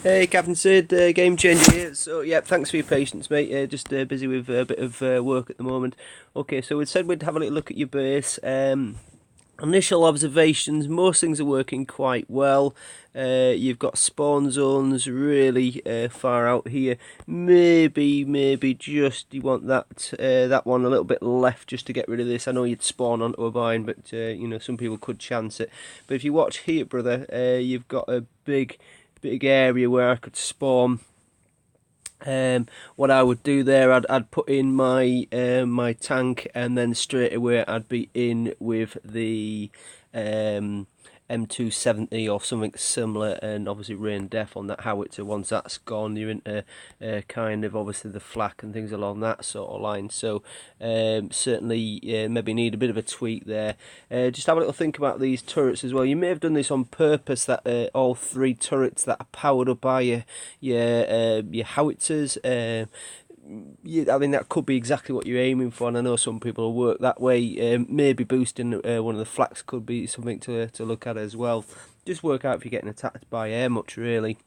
Hey, Captain Sid, Game Changer here. So, yeah, thanks for your patience, mate. Just busy with a bit of work at the moment. Okay, so we said we'd have a little look at your base. Initial observations, most things are working quite well. You've got spawn zones really far out here. Maybe just you want that one a little bit left just to get rid of this. I know you'd spawn onto a vine, but some people could chance it. But if you watch here, brother, you've got a big area where I could spawn. What I would do there, I'd put in my tank, and then straight away I'd be in with the um, M270 or something similar, and obviously rain death on that howitzer. Once that's gone, you're into kind of obviously the flak and things along that sort of line. So certainly maybe need a bit of a tweak there. Just have a little think about these turrets as well. You may have done this on purpose, that all three turrets that are powered up by your howitzers. I mean, that could be exactly what you're aiming for, and I know some people work that way. Maybe boosting one of the flaks could be something to look at as well. Just work out if you're getting attacked by air much, really.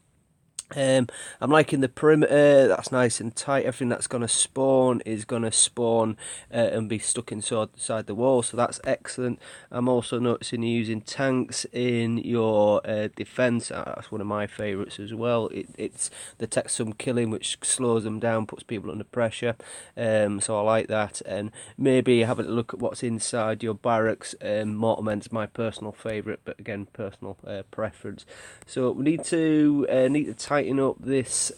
I'm liking the perimeter. That's nice and tight. Everything that's going to spawn is going to spawn and be stuck inside the wall, so that's excellent. I'm also noticing you're using tanks in your defense. That's one of my favorites as well. It's detects some killing, which slows them down, puts people under pressure. So I like that. And maybe have a look at what's inside your barracks. Mortarmen's my personal favorite, but again, personal preference. So we need to tighten up this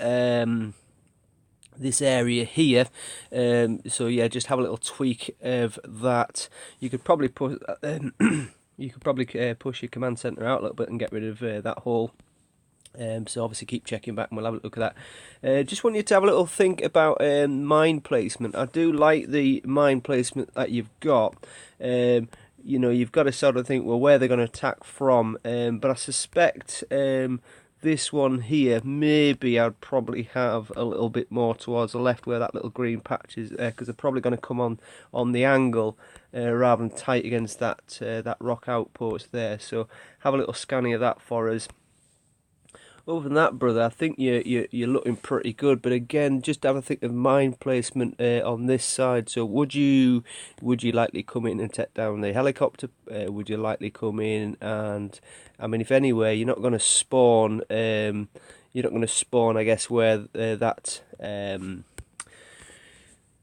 this area here. So yeah, just have a little tweak of that. You could probably put push your command center out a little bit and get rid of that hole. So obviously keep checking back, and we'll have a look at that. Just want you to have a little think about mine placement. I do like the mine placement that you've got. You've got to sort of think, well, where they're going to attack from. But I suspect this one here, maybe I'd probably have a little bit more towards the left where that little green patch is, because they're probably going to come on the angle rather than tight against that rock outpost there. So have a little scanning of that for us. Other than that, brother, I think you're looking pretty good. But again, just have a think of mine placement on this side. So would you likely come in and take down the helicopter? Would you likely come in and, I mean, if anywhere, you're not going to spawn. You're not going to spawn, I guess, where that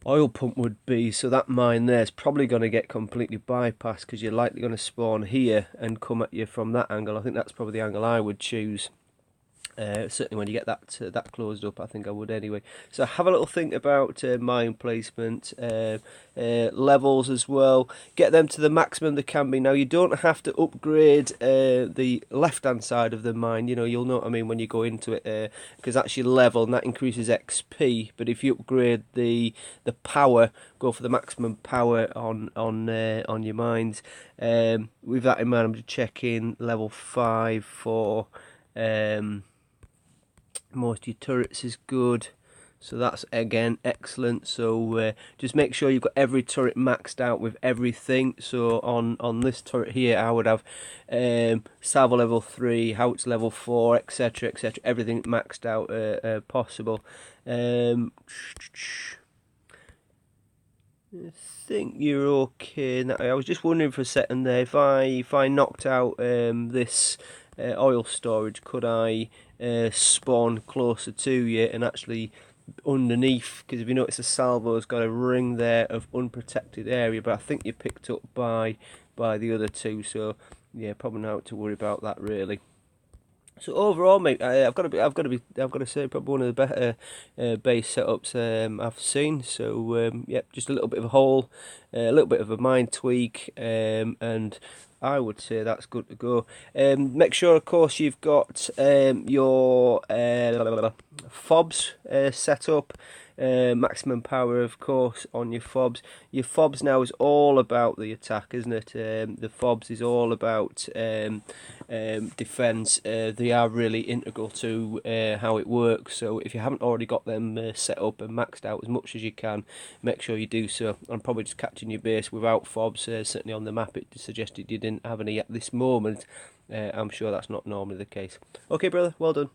oil pump would be. So that mine there is probably going to get completely bypassed, because you're likely going to spawn here and come at you from that angle. I think that's probably the angle I would choose. Certainly when you get that closed up, I think I would anyway. So have a little think about mine placement, levels as well. Get them to the maximum they can be. Now, you don't have to upgrade the left hand side of the mine. You'll know what I mean when you go into it, because that's your level and that increases XP. But if you upgrade the power, go for the maximum power on your mines. With that in mind, I'm just checking level 5 for most of your turrets is good, so that's again excellent. So just make sure you've got every turret maxed out with everything. So on this turret here, I would have salvo level 3, howitzer level 4, etc, everything maxed out possible. I think you're okay now. I was just wondering for a second there, if I knocked out this oil storage, could I spawn closer to you and actually underneath? Because if you notice, the salvo's got a ring there of unprotected area, but I think you're picked up by the other two. So yeah, probably not to worry about that really. So overall, mate, I've got to say, probably one of the better base setups I've seen. So yep, just a little bit of a hole, a little bit of a mine tweak, and I would say that's good to go. Make sure, of course, you've got your fobs set up. Maximum power, of course, on your fobs. Your fobs now is all about the attack, isn't it? The fobs is all about defense. They are really integral to how it works. So if you haven't already got them set up and maxed out as much as you can, make sure you do so. I'm probably just catching your base without fobs. Certainly on the map it suggested you didn't have any at this moment. I'm sure that's not normally the case. Okay, brother, well done.